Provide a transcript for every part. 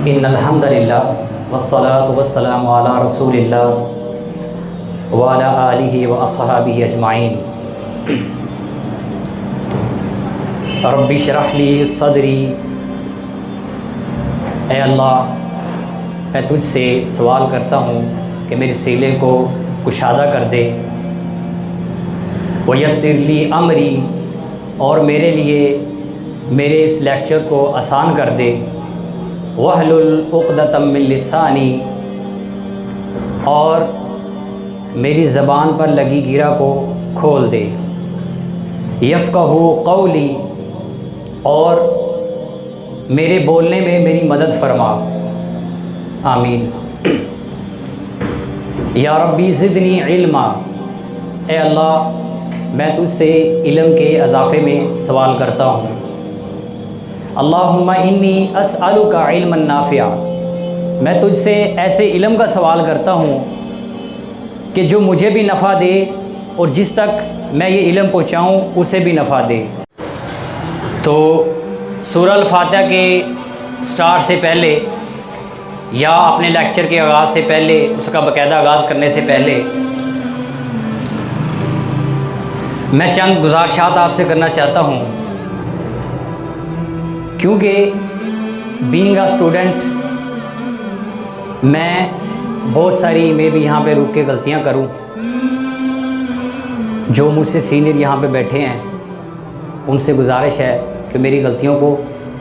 ان الحمد للہ والصلاة والسلام علی رسول اللہ وعلی آلہ واصحابہ اجمعین۔ رب اشرح لی صدری، اے اللہ میں تجھ سے سوال کرتا ہوں کہ میرے سینے کو کشادہ کر دے، ویسر لی امری، اور میرے لیے میرے اس لیکچر کو آسان کر دے، واحلل عقدۃ من لسانی، اور میری زبان پر لگی گرہ کو کھول دے، یفقہوا قولی، اور میرے بولنے میں میری مدد فرما، آمین۔ یا ربی زدنی علما، اے اللہ میں تجھ سے علم کے اضافے میں سوال کرتا ہوں۔ اللہم انی اسألک علما نافعا، میں تجھ سے ایسے علم کا سوال کرتا ہوں کہ جو مجھے بھی نفع دے اور جس تک میں یہ علم پہنچاؤں اسے بھی نفع دے۔ تو سورہ الفاتحہ کے سٹارٹ سے پہلے یا اپنے لیکچر کے آغاز سے پہلے، اس کا باقاعدہ آغاز کرنے سے پہلے میں چند گزارشات آپ سے کرنا چاہتا ہوں، کیونکہ بینگ اے اسٹوڈنٹ میں بہت ساری میں بھی یہاں پہ رک کے غلطیاں کروں۔ جو مجھ سے سینئر یہاں پہ بیٹھے ہیں ان سے گزارش ہے کہ میری غلطیوں کو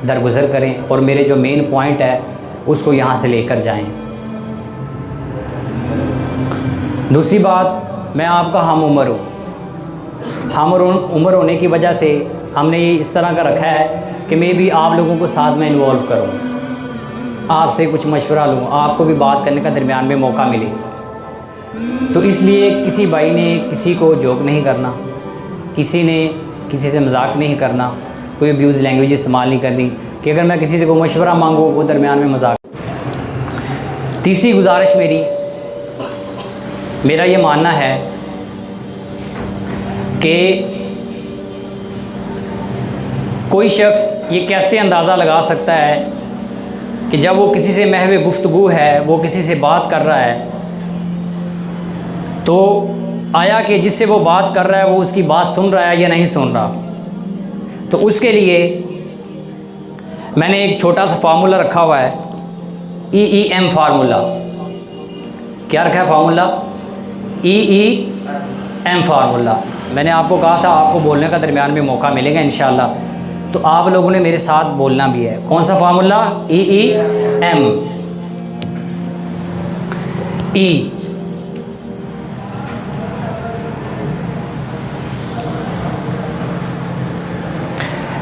درگزر کریں اور میرے جو مین پوائنٹ ہے اس کو یہاں سے لے کر جائیں۔ دوسری بات، میں آپ کا ہم عمر ہوں۔ ہم عمر ہونے کی وجہ سے ہم نے یہ اس طرح کا رکھا ہے کہ میں بھی آپ لوگوں کو ساتھ میں انوالو کروں، آپ سے کچھ مشورہ لوں، آپ کو بھی بات کرنے کا درمیان میں موقع ملے۔ تو اس لیے کسی بھائی نے کسی کو جوک نہیں کرنا، کسی نے کسی سے مذاق نہیں کرنا، کوئی ابیوز لینگویج استعمال نہیں کرنی کہ اگر میں کسی سے کوئی مشورہ مانگوں وہ درمیان میں مذاق۔ تیسری گزارش میرا یہ ماننا ہے کہ کوئی شخص یہ کیسے اندازہ لگا سکتا ہے کہ جب وہ کسی سے محو گفتگو ہے، وہ کسی سے بات کر رہا ہے، تو آیا کہ جس سے وہ بات کر رہا ہے وہ اس کی بات سن رہا ہے یا نہیں سن رہا۔ تو اس کے لیے میں نے ایک چھوٹا سا فارمولہ رکھا ہوا ہے، EEM فارمولہ۔ کیا رکھا ہے فارمولہ؟ EEM formula. میں نے آپ کو کہا تھا آپ کو بولنے کا درمیان میں موقع ملے گا انشاءاللہ، تو آپ لوگوں نے میرے ساتھ بولنا بھی ہے۔ کون سا فارمولہ؟ EEM۔ E،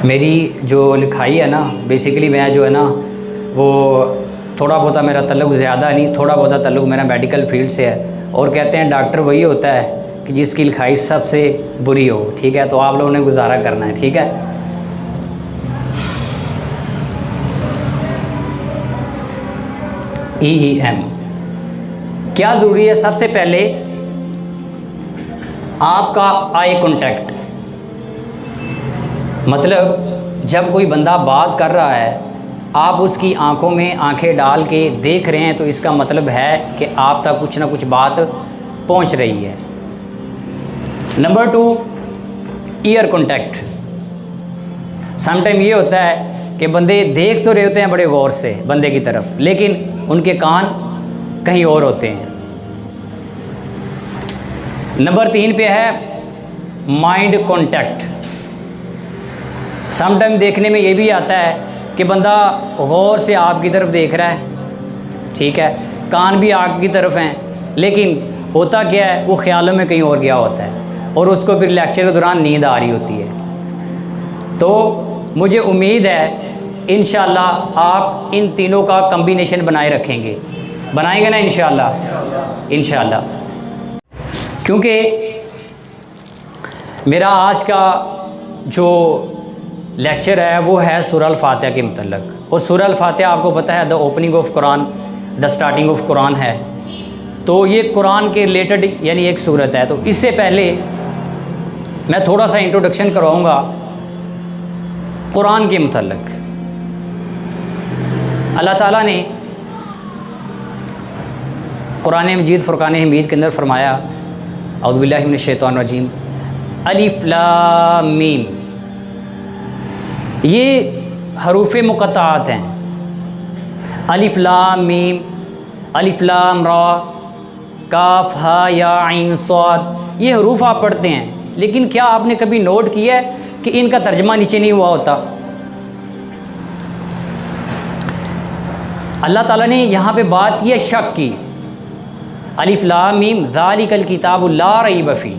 میری جو لکھائی ہے نا، بیسیکلی میں جو ہے نا وہ تھوڑا بہت میرا تعلق زیادہ نہیں، تھوڑا بہت تعلق میرا میڈیکل فیلڈ سے ہے، اور کہتے ہیں ڈاکٹر وہی ہوتا ہے کہ جس کی لکھائی سب سے بری ہو، ٹھیک ہے؟ تو آپ لوگوں نے گزارا کرنا ہے، ٹھیک ہے؟ EEM کیا ضروری ہے؟ سب سے پہلے آپ کا آئی کانٹیکٹ، مطلب جب کوئی بندہ بات کر رہا ہے آپ اس کی آنکھوں میں آنکھیں ڈال کے دیکھ رہے ہیں، تو اس کا مطلب ہے کہ آپ تک کچھ نہ کچھ بات پہنچ رہی ہے۔ Number 2، air contact. Some time یہ ہوتا ہے کہ بندے دیکھ تو رہے ہوتے ہیں بڑے غور سے بندے کی طرف، لیکن ان کے کان کہیں اور ہوتے ہیں۔ نمبر 3 پہ ہے مائنڈ کانٹیکٹ۔ سم ٹائم دیکھنے میں یہ بھی آتا ہے کہ بندہ غور سے آپ کی طرف دیکھ رہا ہے، ٹھیک ہے، کان بھی آپ کی طرف ہیں، لیکن ہوتا کیا ہے وہ خیالوں میں کہیں اور گیا ہوتا ہے، اور اس کو پھر لیکچر کے دوران نیند آ رہی ہوتی ہے۔ تو مجھے امید ہے انشاءاللہ آپ ان تینوں کا کمبینیشن بنائے رکھیں گے، بنائیں گے نا انشاءاللہ؟ انشاءاللہ۔ کیونکہ میرا آج کا جو لیکچر ہے وہ ہے سورہ الفاتحہ کے متعلق، اور سورہ الفاتحہ آپ کو پتہ ہے the opening of Quran, the starting of Quran ہے، تو یہ قرآن کے ریلیٹڈ یعنی ایک سورت ہے۔ تو اس سے پہلے میں تھوڑا سا انٹروڈکشن کرواؤں گا قرآن کے متعلق۔ اللہ تعالیٰ نے قرآن مجید فرقان حمید کے اندر فرمایا اعوذ باللہ من الشیطان الرجیم الف لام میم، یہ حروف مقطعات ہیں، الف لام میم، الف لام را، کاف ہا یا عین صاد، یہ حروف آپ پڑھتے ہیں، لیکن کیا آپ نے کبھی نوٹ کیا ہے کہ ان کا ترجمہ نیچے نہیں ہوا ہوتا؟ اللہ تعالیٰ نے یہاں پہ بات کی ہے شک کی، الف لام میم ذالک الکتاب لا ریب فیہ،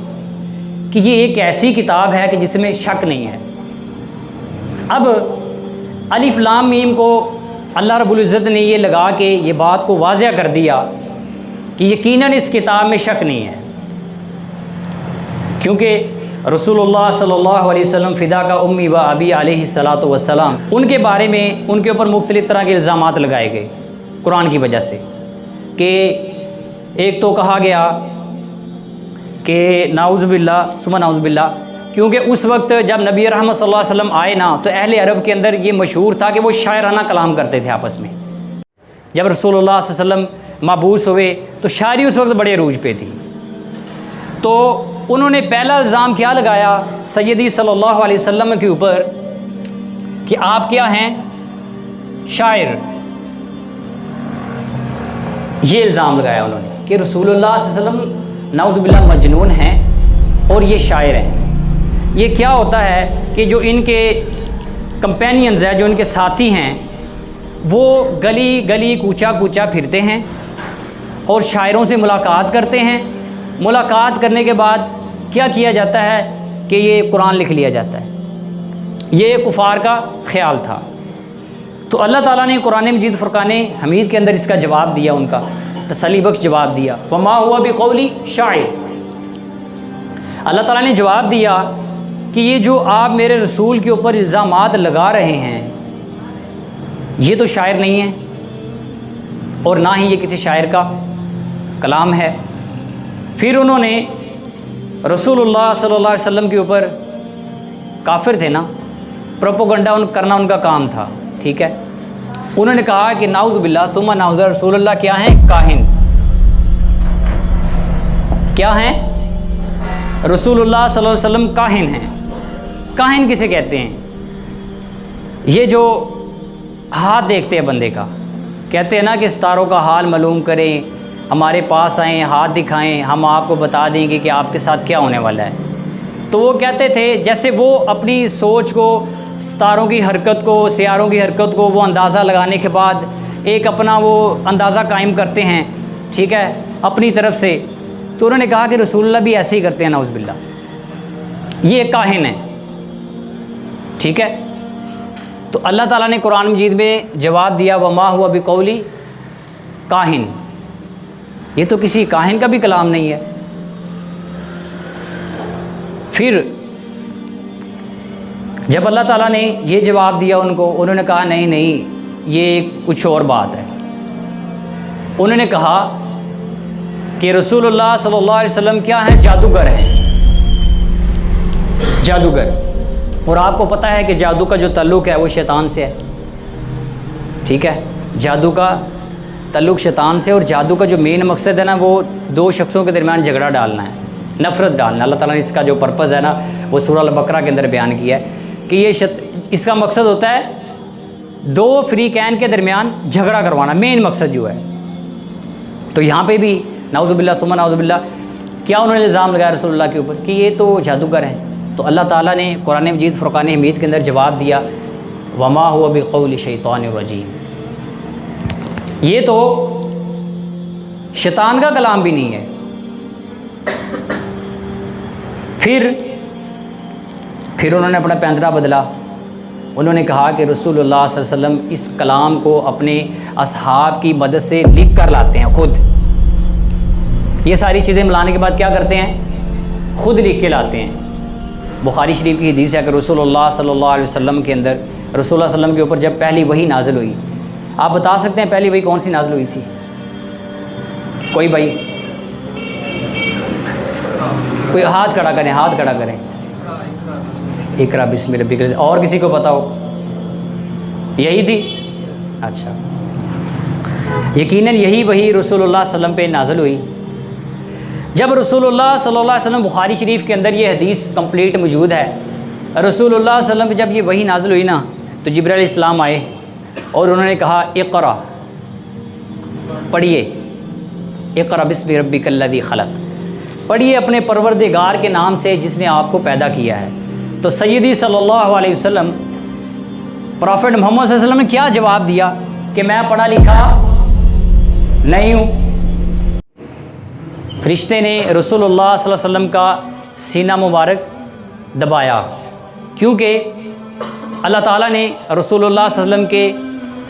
کہ یہ ایک ایسی کتاب ہے کہ جس میں شک نہیں ہے۔ اب الف لام میم کو اللہ رب العزت نے یہ لگا کے یہ بات کو واضح کر دیا کہ یقیناً اس کتاب میں شک نہیں ہے، کیونکہ رسول اللہ صلی اللہ علیہ وسلم فدا کا امی و ابی علیہ الصلاۃ والسلام، ان کے بارے میں ان کے اوپر مختلف طرح کے الزامات لگائے گئے قرآن کی وجہ سے، کہ ایک تو کہا گیا کہ نعوذ باللہ ثم نعوذ باللہ، کیونکہ اس وقت جب نبی رحمت صلی اللہ علیہ وسلم آئے نا تو اہل عرب کے اندر یہ مشہور تھا کہ وہ شاعرانہ کلام کرتے تھے آپس میں۔ جب رسول اللہ صلی اللہ علیہ وسلم مبعوث ہوئے تو شاعری اس وقت بڑے عروج پہ تھی، تو انہوں نے پہلا الزام کیا لگایا سیدی صلی اللہ علیہ وسلم کے اوپر کہ آپ کیا ہیں؟ شاعر۔ یہ الزام لگایا انہوں نے کہ رسول اللہ صلی اللہ علیہ وسلم نعوذ باللہ مجنون ہیں اور یہ شاعر ہیں۔ یہ کیا ہوتا ہے کہ جو ان کے کمپینینز ہیں، جو ان کے ساتھی ہیں، وہ گلی گلی کوچا کوچا پھرتے ہیں اور شاعروں سے ملاقات کرتے ہیں، ملاقات کرنے کے بعد کیا کیا جاتا ہے کہ یہ قرآن لکھ لیا جاتا ہے۔ یہ کفار کا خیال تھا، تو اللہ تعالیٰ نے قرآن مجید فرقان حمید کے اندر اس کا جواب دیا، ان کا تسلی بخش جواب دیا، وما ہوا بقول شاعر۔ اللہ تعالیٰ نے جواب دیا کہ یہ جو آپ میرے رسول کے اوپر الزامات لگا رہے ہیں یہ تو شاعر نہیں ہے، اور نہ ہی یہ کسی شاعر کا کلام ہے۔ پھر انہوں نے رسول اللہ صلی اللہ علیہ وسلم کے اوپر، کافر تھے نا، پروپوگنڈا کرنا ان کا کام تھا، ٹھیک ہے، انہوں نے کہا کہ نعوذ باللہ ثم نعوذ، رسول اللہ کیا ہیں؟ کاہن۔ کیا ہیں؟ رسول اللہ صلی اللہ علیہ وسلم کاہن ہیں۔ کاہن کسے کہتے ہیں؟ یہ جو ہاتھ دیکھتے ہیں بندے کا، کہتے ہیں نا کہ ستاروں کا حال معلوم کریں، ہمارے پاس آئیں، ہاتھ دکھائیں، ہم آپ کو بتا دیں گے کہ آپ کے ساتھ کیا ہونے والا ہے۔ تو وہ کہتے تھے جیسے وہ اپنی سوچ کو، ستاروں کی حرکت کو، سیاروں کی حرکت کو وہ اندازہ لگانے کے بعد ایک اپنا وہ اندازہ قائم کرتے ہیں، ٹھیک ہے، اپنی طرف سے، تو انہوں نے کہا کہ رسول اللہ بھی ایسے ہی کرتے ہیں، نعوذ باللہ، یہ ایک کاہن ہے، ٹھیک ہے۔ تو اللہ تعالیٰ نے قرآن مجید میں جواب دیا وما ہوا بقول کاہن، یہ تو کسی کاہن کا بھی کلام نہیں ہے۔ پھر جب اللہ تعالیٰ نے یہ جواب دیا ان کو، انہوں نے کہا نہیں نہیں، یہ کچھ اور بات ہے۔ انہوں نے کہا کہ رسول اللہ صلی اللہ علیہ وسلم کیا ہیں؟ جادوگر ہیں، جادوگر، اور آپ کو پتہ ہے کہ جادو کا جو تعلق ہے وہ شیطان سے ہے، ٹھیک ہے، جادو کا تعلق شیطان سے، اور جادو کا جو مین مقصد ہے نا وہ دو شخصوں کے درمیان جھگڑا ڈالنا ہے، نفرت ڈالنا۔ اللہ تعالیٰ نے اس کا جو پرپز ہے نا وہ سورہ البقرہ کے اندر بیان کیا ہے کہ یہ اس کا مقصد ہوتا ہے دو فریقین کے درمیان جھگڑا کروانا، مین مقصد جو ہے۔ تو یہاں پہ بھی نعوذ باللہ ثم نعوذ باللہ کیا انہوں نے الزام لگایا رسول اللہ کے اوپر کہ یہ تو جادوگر ہیں؟ تو اللہ تعالیٰ نے قرآن مجید فرقان حمید کے اندر جواب دیا وما ہوا بقول شیطان الرجیم، یہ تو شیطان کا کلام بھی نہیں ہے۔ پھر انہوں نے اپنا پیندرا بدلا، انہوں نے کہا کہ رسول اللہ صلی اللہ علیہ وسلم اس کلام کو اپنے اصحاب کی مدد سے لکھ کر لاتے ہیں خود، یہ ساری چیزیں ملانے کے بعد کیا کرتے ہیں؟ خود لکھ کے لاتے ہیں۔ بخاری شریف کی حدیث ہے کہ رسول اللہ صلی اللہ علیہ وسلم کے اندر، رسول اللہ صلی اللہ علیہ وسلم کے اوپر جب پہلی وحی نازل ہوئی، آپ بتا سکتے ہیں پہلی وحی کون سی نازل ہوئی تھی؟ کوئی بھائی، کوئی ہاتھ کھڑا کریں، ہاتھ کھڑا کریں۔ اقرا بسم ربک، اور کسی کو پتا ہو؟ یہی تھی، اچھا، یقیناً یہی وحی رسول اللہ صلی اللہ علیہ وسلم پہ نازل ہوئی جب رسول اللہ صلی اللہ علیہ وسلم، بخاری شریف کے اندر یہ حدیث کمپلیٹ موجود ہے، رسول اللہ صلی اللہ علیہ وسلم پہ جب یہ وحی نازل ہوئی نا تو جبرائیل علیہ السلام آئے اور انہوں نے کہا اقرا، پڑھیے، اقرا بسم ربک الذی خلق، پڑھیے اپنے پروردگار کے نام سے جس نے آپ کو پیدا کیا ہے۔ تو سیدی صلی اللہ علیہ وسلم، پرافٹ محمد صلی اللہ علیہ وسلم نے کیا جواب دیا کہ میں پڑھا لکھا نہیں ہوں۔ فرشتے نے رسول اللہ صلی اللہ علیہ وسلم کا سینہ مبارک دبایا، کیونکہ اللہ تعالیٰ نے رسول اللہ صلی اللہ علیہ وسلم کے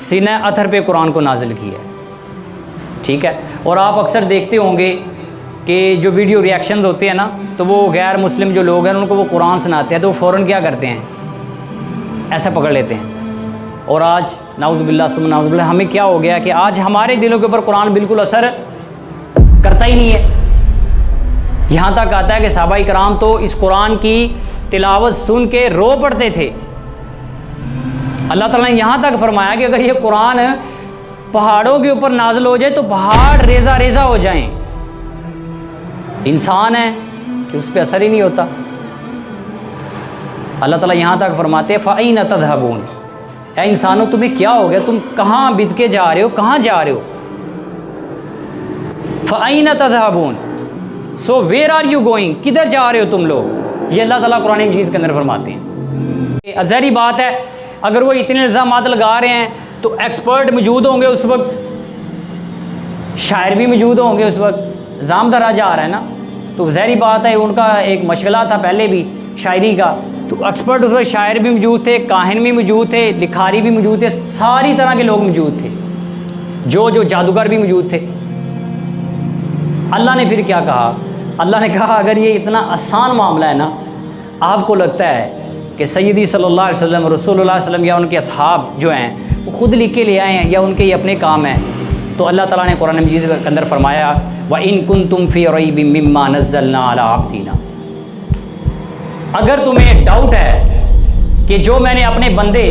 سینہ اطہر پہ قرآن کو نازل کیا ہے، ٹھیک ہے۔ اور آپ اکثر دیکھتے ہوں گے کہ جو ویڈیو ریاکشنز ہوتے ہیں نا، تو وہ غیر مسلم جو لوگ ہیں ان کو وہ قرآن سناتے ہیں تو وہ فوراً کیا کرتے ہیں، ایسا پکڑ لیتے ہیں۔ اور آج نعوذ باللہ ثم نعوذ باللہ ہمیں کیا ہو گیا کہ آج ہمارے دلوں کے اوپر قرآن بالکل اثر کرتا ہی نہیں ہے۔ یہاں تک آتا ہے کہ صحابہ کرام تو اس قرآن کی تلاوت سن کے رو پڑتے تھے۔ اللہ تعالیٰ نے یہاں تک فرمایا کہ اگر یہ قرآن پہاڑوں کے اوپر نازل ہو جائے تو پہاڑ ریزہ ریزہ ہو جائیں۔ انسان ہے کہ اس پہ اثر ہی نہیں ہوتا۔ اللہ تعالیٰ یہاں تک فرماتے فَأَيْنَ تَذْهَبُونَ، اے انسانوں تمہیں کیا ہو گیا، تم کہاں بد کے جا رہے ہو، کہاں جا رہے ہو؟ فَأَيْنَ تَذْهَبُونَ، سو ویئر آر یو گوئنگ، کدھر جا رہے ہو تم لوگ؟ یہ اللہ تعالیٰ قرآن مجید کے اندر فرماتے ہیں۔ ظاہری بات ہے اگر وہ اتنے الزامات لگا رہے ہیں تو ایکسپرٹ موجود ہوں گے اس وقت، شاعر بھی موجود ہوں گے اس وقت، الزام دھرا جا رہا ہے نا، تو ظاہری بات ہے ان کا ایک مشغلہ تھا پہلے بھی شاعری کا، تو ایکسپرٹ اس وقت شاعر بھی موجود تھے، کاہن بھی موجود تھے، لکھاری بھی موجود تھے، ساری طرح کے لوگ موجود تھے، جو جادوگر بھی موجود تھے۔ اللہ نے پھر کیا کہا؟ اللہ نے کہا اگر یہ اتنا آسان معاملہ ہے نا، آپ کو لگتا ہے کہ سیدی صلی اللہ علیہ وسلم، رسول اللہ علیہ وسلم یا ان کے اصحاب جو ہیں وہ خود لکھ کے لے آئے ہیں یا ان کے یہ اپنے کام ہیں، تو اللہ تعالیٰ نے قرآن مجید کے اندر فرمایا وَإِن كُنتُمْ فِي رَيْبٍ مِّمَّا نَزَّلْنَا عَلَىٰ عَبْدِنَا، اگر تمہیں ڈاؤٹ ہے کہ جو میں نے اپنے بندے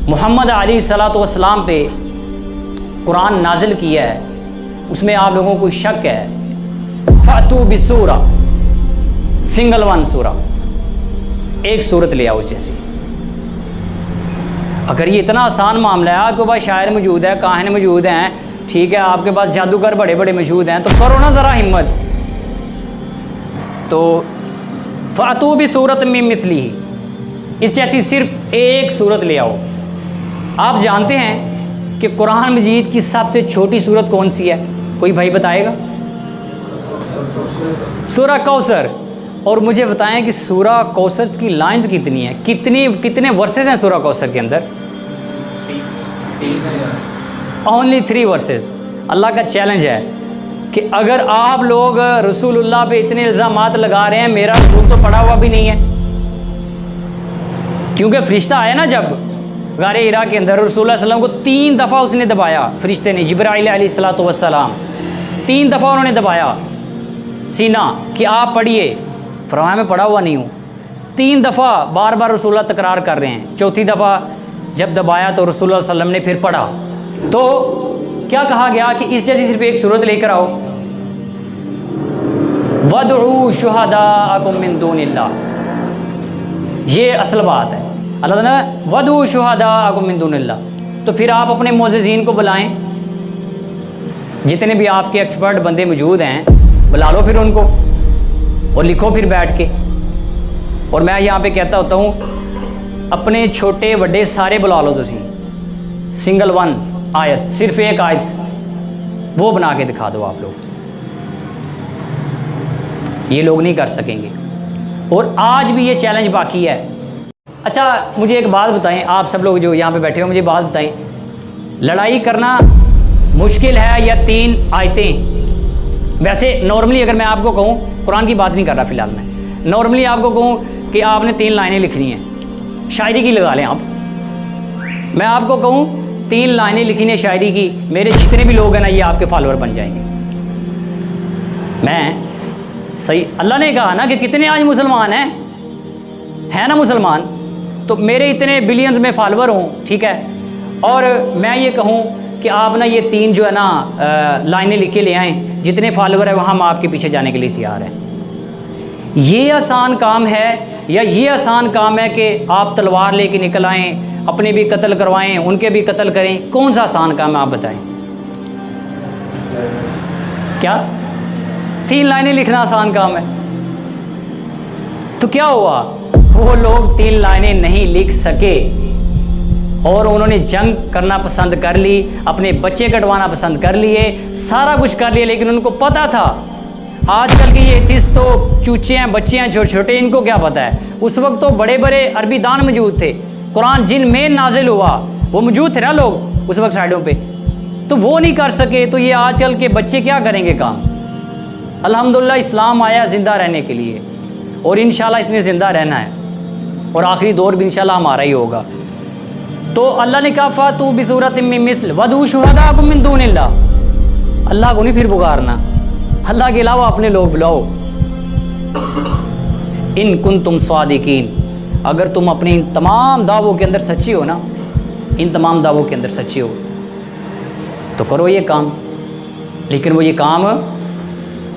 محمد علیہ الصلوۃ والسلام پہ قرآن نازل کیا ہے اس میں آپ لوگوں کو شک ہے، فَأْتُوا بِسُورَةٍ، سنگل ون سورہ، ایک صورت لے آؤ جیسی۔ اگر یہ اتنا آسان معاملہ ہے، آپ کے پاس شاعر موجود ہے، کاہن موجود ہیں، ٹھیک ہے، آپ کے پاس جادوگر بڑے بڑے موجود ہیں، تو کرو نا ذرا ہمت۔ تو فَأْتُوا بِسُورَةٍ مِّن مِّثْلِهِ، اس جیسی صرف ایک صورت لے آؤ۔ آپ جانتے ہیں کہ قرآن مجید کی سب سے چھوٹی صورت کون سی ہے؟ کوئی بھائی بتائے گا؟ سورہ کوثر۔ اور مجھے بتائیں کہ سورہ کوثر کی لائنز کتنی ہیں، کتنے ورسز ہیں سورہ کوثر کے اندر؟ Only 3 versus. اللہ کا چیلنج ہے کہ اگر آپ لوگ رسول اللہ پہ اتنے الزامات لگا رہے ہیں، میرا رسول تو پڑھا ہوا بھی نہیں ہے، کیونکہ فرشتہ آیا نا جب غار حرا کے اندر، رسول اللہ صلی اللہ علیہ وسلم کو 3 دفعہ اس نے دبایا، فرشتے نے، جبرائیل علیہ الصلوۃ والسلام 3 دفعہ انہوں نے دبایا سینہ کہ آپ پڑھیے، فرمایا میں پڑھا ہوا نہیں ہوں۔ 3 دفعہ بار بار رسول اللہ تکرار کر رہے ہیں، چوتھی دفعہ جب دبایا تو رسول اللہ صلی اللہ علیہ وسلم نے پھر پڑھا، تو کیا کہا گیا کہ اس جیسی صرف ایک صورت لے کر آؤ، وَادْعُوا شُهَدَاءَكُم مِّن دُونِ اللَّهِ، یہ اصل بات ہے۔ اللہ تعالیٰ نے وَادْعُوا شُهَدَاءَكُم مِّن دُونِ اللَّهِ، تو پھر آپ اپنے معززین کو بلائیں، جتنے بھی آپ کے ایکسپرٹ بندے موجود ہیں بلا لو پھر ان کو، اور لکھو پھر بیٹھ کے۔ اور میں یہاں پہ کہتا ہوتا ہوں اپنے چھوٹے بڑے سارے بلا لو، تسی سنگل ون آیت، صرف ایک آیت وہ بنا کے دکھا دو آپ لوگ، یہ لوگ نہیں کر سکیں گے، اور آج بھی یہ چیلنج باقی ہے۔ اچھا مجھے ایک بات بتائیں، آپ سب لوگ جو یہاں پہ بیٹھے ہو، مجھے بات بتائیں، لڑائی کرنا مشکل ہے یا 3 آیتیں؟ ویسے نارملی اگر میں آپ کو کہوں، قرآن کی بات نہیں کر رہا فی الحال میں، نارملی آپ کو کہوں کہ آپ نے 3 لائنیں لکھنی ہیں، شاعری کی لگا لیں آپ، میں آپ کو کہوں 3 لائنیں لکھنی ہیں شاعری کی، میرے جتنے بھی لوگ ہیں نا یہ آپ کے فالوور بن جائیں گے۔ میں صحیح، اللہ نے کہا نا کہ کتنے آج مسلمان ہیں نا مسلمان، تو میرے اتنے بلینز میں فالوور ہوں، ٹھیک ہے، اور میں یہ کہوں کہ آپ نا یہ 3 جو ہے نا لائنیں لکھ کے لے آئیں، جتنے فالوور ہیں وہاں ہم آپ کے پیچھے جانے کے لیے تیار ہیں۔ یہ آسان کام ہے یا یہ آسان کام ہے کہ آپ تلوار لے کے نکل آئیں، اپنے بھی قتل کروائیں، ان کے بھی قتل کریں؟ کون سا آسان کام ہے آپ بتائیں؟ کیا 3 لائنیں لکھنا آسان کام ہے؟ تو کیا ہوا؟ وہ لوگ 3 لائنیں نہیں لکھ سکے اور انہوں نے جنگ کرنا پسند کر لی، اپنے بچے کٹوانا پسند کر لیے، سارا کچھ کر لیا، لیکن ان کو پتہ تھا۔ آج کل کے یہ ایتھیسٹ تو چوچے ہیں، بچے ہیں چھوٹے چھوٹے، ان کو کیا پتہ ہے؟ اس وقت تو بڑے بڑے عربی دان موجود تھے، قرآن جن میں نازل ہوا وہ موجود تھے نا لوگ اس وقت سائڈوں پہ، تو وہ نہیں کر سکے، تو یہ آج کل کے بچے کیا کریں گے کام؟ الحمدللہ اسلام آیا زندہ رہنے کے لیے، اور انشاءاللہ اس نے زندہ رہنا ہے، اور آخری دور بھی انشاءاللہ ہمارا ہی ہوگا۔ تو اللہ نے کہا فاتوا بصورۃ من مثل وادعوا شہداءکم من دون اللہ، اللہ کو نہیں پھر پکارنا، اللہ کے علاوہ اپنے لوگ بلاؤ۔ ان کنتم صادقین، اگر تم اپنے ان تمام دعووں کے اندر سچی ہو نا، ان تمام دعووں کے اندر سچی ہو تو کرو یہ کام، لیکن وہ یہ کام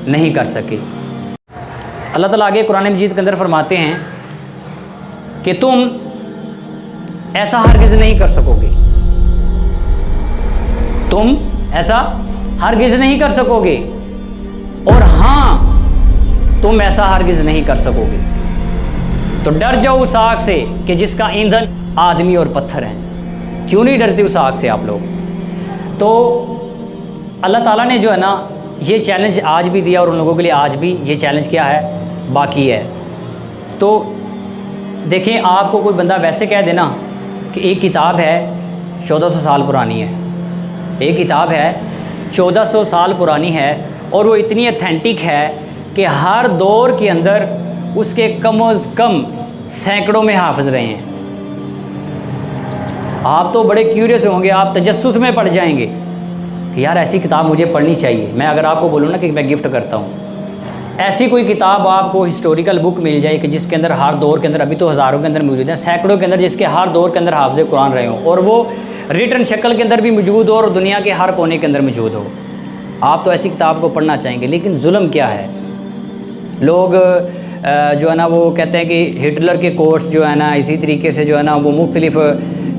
نہیں کر سکے۔ اللہ تعالیٰ آگے قرآن مجید کے اندر فرماتے ہیں کہ تم ایسا ہرگز نہیں کر سکو گے، تم ایسا ہرگز نہیں کر سکو گے، اور ہاں تم ایسا ہرگز نہیں کر سکو گے تو ڈر جاؤ اس آگ سے کہ جس کا ایندھن آدمی اور پتھر ہیں۔ کیوں نہیں ڈرتے اس آگ سے آپ لوگ؟ تو اللہ تعالیٰ نے جو ہے نا یہ چیلنج آج بھی دیا، اور ان لوگوں کے لیے آج بھی یہ چیلنج کیا ہے؟ باقی ہے۔ تو دیکھیں، آپ کو کوئی بندہ ویسے کہہ دینا کہ ایک کتاب ہے 1400 سال پرانی ہے، ایک کتاب ہے 1400 سال پرانی ہے، اور وہ اتنی اتھینٹک ہے کہ ہر دور کے اندر اس کے کم از کم سینکڑوں میں حافظ رہے ہیں۔ آپ تو بڑے کیوریس ہوں گے، آپ تجسس میں پڑ جائیں گے کہ یار ایسی کتاب مجھے پڑھنی چاہیے۔ میں اگر آپ کو بولوں نا کہ میں گفٹ کرتا ہوں، ایسی کوئی کتاب آپ کو ہسٹوریکل بک مل جائے کہ جس کے اندر ہر دور کے اندر، ابھی تو ہزاروں کے اندر موجود ہیں، سینکڑوں کے اندر، جس کے ہر دور کے اندر حافظ قرآن رہے ہوں، اور وہ ریٹن شکل کے اندر بھی موجود ہو اور دنیا کے ہر کونے کے اندر موجود ہو، آپ تو ایسی کتاب کو پڑھنا چاہیں گے۔ لیکن ظلم کیا ہے؟ لوگ جو ہے نا وہ کہتے ہیں کہ ہٹلر کے کوٹس جو ہے نا، اسی طریقے سے جو ہے نا وہ مختلف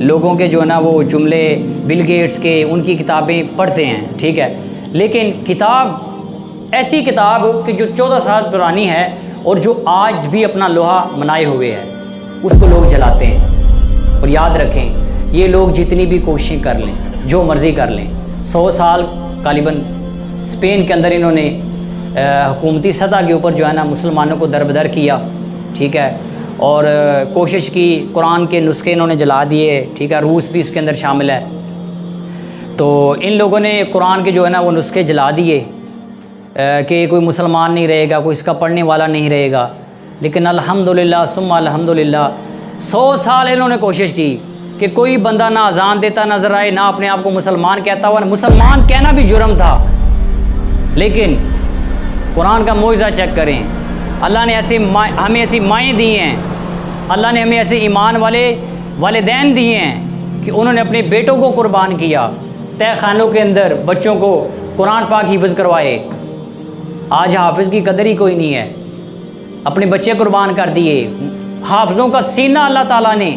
لوگوں کے جو ہے نا وہ جملے، بل گیٹس کے، ان کی کتابیں پڑھتے ہیں، ٹھیک ہے، لیکن کتاب ایسی کتاب کہ جو 14 سال پرانی ہے اور جو آج بھی اپنا لوہا منائے ہوئے ہے، اس کو لوگ جلاتے ہیں۔ اور یاد رکھیں، یہ لوگ جتنی بھی کوششیں کر لیں، جو مرضی کر لیں، 100 سال غالباً اسپین کے اندر انہوں نے حکومتی سطح کے اوپر جو ہے نا مسلمانوں کو دربدر کیا، ٹھیک ہے، اور کوشش کی، قرآن کے نسخے انہوں نے جلا دیے، ٹھیک ہے، روس بھی اس کے اندر شامل ہے۔ تو ان لوگوں نے قرآن کے جو ہے نا وہ نسخے جلا دیے کہ کوئی مسلمان نہیں رہے گا، کوئی اس کا پڑھنے والا نہیں رہے گا۔ لیکن الحمدللہ ثم الحمدللہ 100 سال انہوں نے کوشش کی کہ کوئی بندہ نہ اذان دیتا نظر آئے، نہ اپنے آپ کو مسلمان کہتا ہوا، مسلمان کہنا بھی جرم تھا۔ لیکن قرآن کا معجزہ چیک کریں، اللہ نے ہمیں ایسی مائیں دی ہیں، اللہ نے ہمیں ایسے ایمان والے والدین دیے ہیں کہ انہوں نے اپنے بیٹوں کو قربان کیا، تہ خانوں کے اندر بچوں کو قرآن پاک حفظ کروائے۔ آج حافظ کی قدر ہی کوئی نہیں ہے، اپنے بچے قربان کر دیے۔ حافظوں کا سینہ اللہ تعالیٰ نے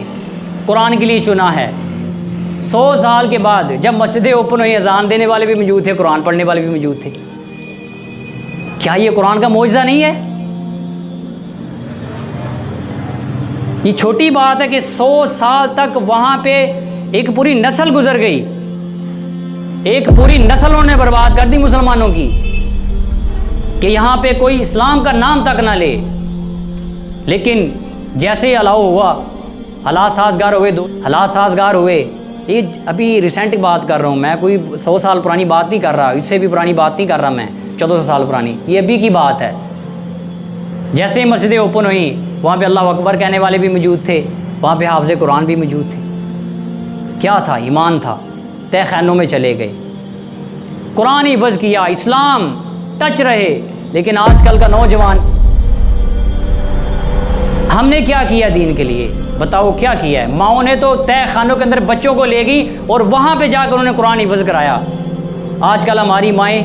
قرآن کے لیے چنا ہے۔ 100 سال کے بعد جب مسجدیں اوپن ہوئی، اذان دینے والے بھی موجود تھے، قرآن پڑھنے والے بھی موجود تھے۔ کیا یہ قرآن کا معجزہ نہیں ہے؟ یہ چھوٹی بات ہے کہ 100 سال تک وہاں پہ ایک پوری نسل گزر گئی، ایک پوری نسل انہوں نے برباد کر دی مسلمانوں کی، کہ یہاں پہ کوئی اسلام کا نام تک نہ لے۔ لیکن جیسے ہی الاؤ ہوا، حالات سازگار ہوئے۔ یہ ابھی ریسنٹ بات کر رہا ہوں میں، کوئی 100 سال پرانی بات نہیں کر رہا، اس سے بھی پرانی بات نہیں کر رہا میں، 1400 سال پرانی، یہ ابھی کی بات ہے۔ جیسے ہی مسجدیں اوپن ہوئیں، وہاں پہ اللہ اکبر کہنے والے بھی موجود تھے، وہاں پہ حافظ قرآن بھی موجود تھے۔ کیا تھا؟ ایمان تھا۔ تہ خانوں میں چلے گئے، قرآن حفظ کیا، اسلام ٹچ رہے۔ لیکن آج کل کا نوجوان ہم نے کیا کیا دین کے لیے؟ بتاؤ کیا کیا ہے؟ ماؤں نے تو تہ خانوں کے اندر بچوں کو لے گئی اور وہاں پہ جا کر انہوں نے قرآن حفظ کرایا۔ آج کل ہماری مائیں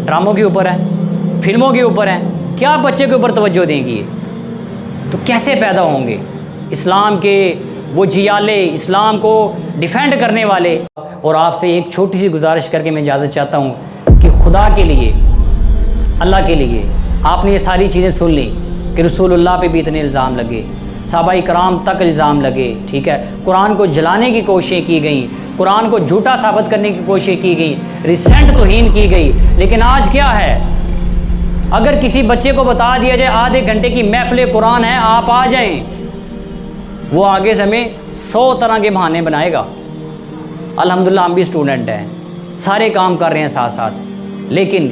ڈراموں کے اوپر ہیں، فلموں کے اوپر ہیں، کیا بچے کے اوپر توجہ دیں گی؟ تو کیسے پیدا ہوں گے اسلام کے وہ جیالے، اسلام کو ڈیفینڈ کرنے والے؟ اور آپ سے ایک چھوٹی سی گزارش کر کے میں اجازت چاہتا ہوں کہ خدا کے لیے، اللہ کے لیے، آپ نے یہ ساری چیزیں سن لی کہ رسول اللہ پہ بھی اتنے الزام لگے، صحابہ کرام تک الزام لگے، ٹھیک ہے، قرآن کو جلانے کی کوششیں کی گئیں، قرآن کو جھوٹا ثابت کرنے کی کوششیں کی گئیں، ریسنٹ توہین کی گئی، لیکن آج کیا ہے؟ اگر کسی بچے کو بتا دیا جائے آدھے گھنٹے کی محفل قرآن ہے، آپ آ جائیں، وہ آگے سے ہمیں 100 طرح کے بہانے بنائے گا۔ الحمدللہ ہم بھی اسٹوڈنٹ ہیں، سارے کام کر رہے ہیں ساتھ ساتھ، لیکن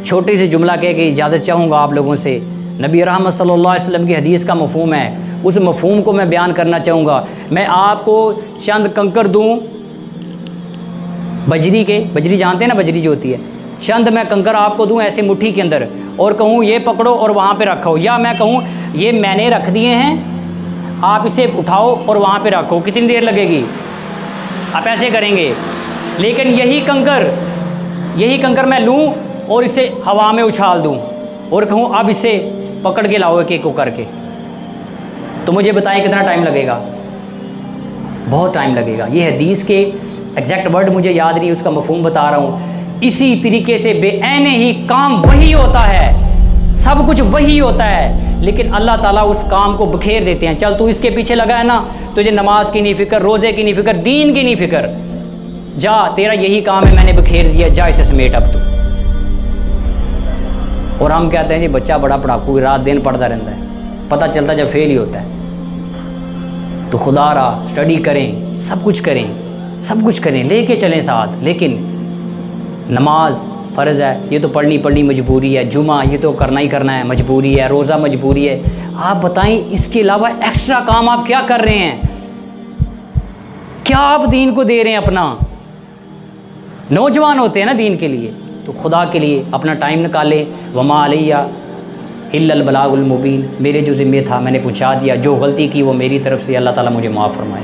چھوٹی سی جملہ کہہ کے اجازت چاہوں گا آپ لوگوں سے۔ نبی رحمت صلی اللہ علیہ وسلم کی حدیث کا مفہوم ہے، اس مفہوم کو میں بیان کرنا چاہوں گا۔ میں آپ کو چند کنکر دوں بجری کے، بجری جانتے ہیں نا بجری جو ہوتی ہے، چند میں کنکر آپ کو دوں ایسے مٹھی کے اندر اور کہوں یہ پکڑو اور وہاں پہ رکھو، یا میں کہوں یہ میں نے رکھ دیے ہیں آپ اسے اٹھاؤ اور وہاں پہ رکھو، کتنی دیر لگے گی؟ آپ ایسے کریں گے۔ لیکن یہی کنکر میں لوں اور اسے ہوا میں اچھال دوں اور کہوں اب اسے پکڑ کے لاؤ ایک ایک کو کر کے، تو مجھے بتائیں کتنا ٹائم لگے گا؟ بہت ٹائم لگے گا۔ یہ حدیث کے ایگزیکٹ ورڈ مجھے یاد نہیں، اس کا مفہوم بتا رہا ہوں۔ اسی طریقے سے بے عین ہی کام وہی ہوتا ہے، سب کچھ وہی ہوتا ہے، لیکن اللہ تعالیٰ اس کام کو بکھیر دیتے ہیں۔ چل تو اس کے پیچھے لگا ہے نا، تجھے نماز کی نہیں فکر، روزے کی نہیں فکر، دین کی نہیں فکر، جا تیرا یہی کام ہے، میں نے بکھیر دیا، جا اسے سمیٹ اب تو۔ اور ہم کہتے ہیں جی بچہ بڑا پڑھاکو، رات دن پڑھتا رہتا ہے، پتہ چلتا جب فیل ہی ہوتا ہے۔ تو خدا را اسٹڈی کریں، سب کچھ کریں، لے کے چلیں ساتھ، لیکن نماز فرض ہے، یہ تو پڑھنی مجبوری ہے، جمعہ یہ تو کرنا ہی کرنا ہے، مجبوری ہے، روزہ مجبوری ہے۔ آپ بتائیں اس کے علاوہ ایکسٹرا کام آپ کیا کر رہے ہیں؟ کیا آپ دین کو دے رہے ہیں اپنا؟ نوجوان ہوتے ہیں نا دین کے لیے، تو خدا کے لیے اپنا ٹائم نکالیں۔ وما علیہ الا البلاغ المبین، میرے جو ذمہ تھا میں نے پہنچا دیا، جو غلطی کی وہ میری طرف سے، اللہ تعالیٰ مجھے معاف فرمائے۔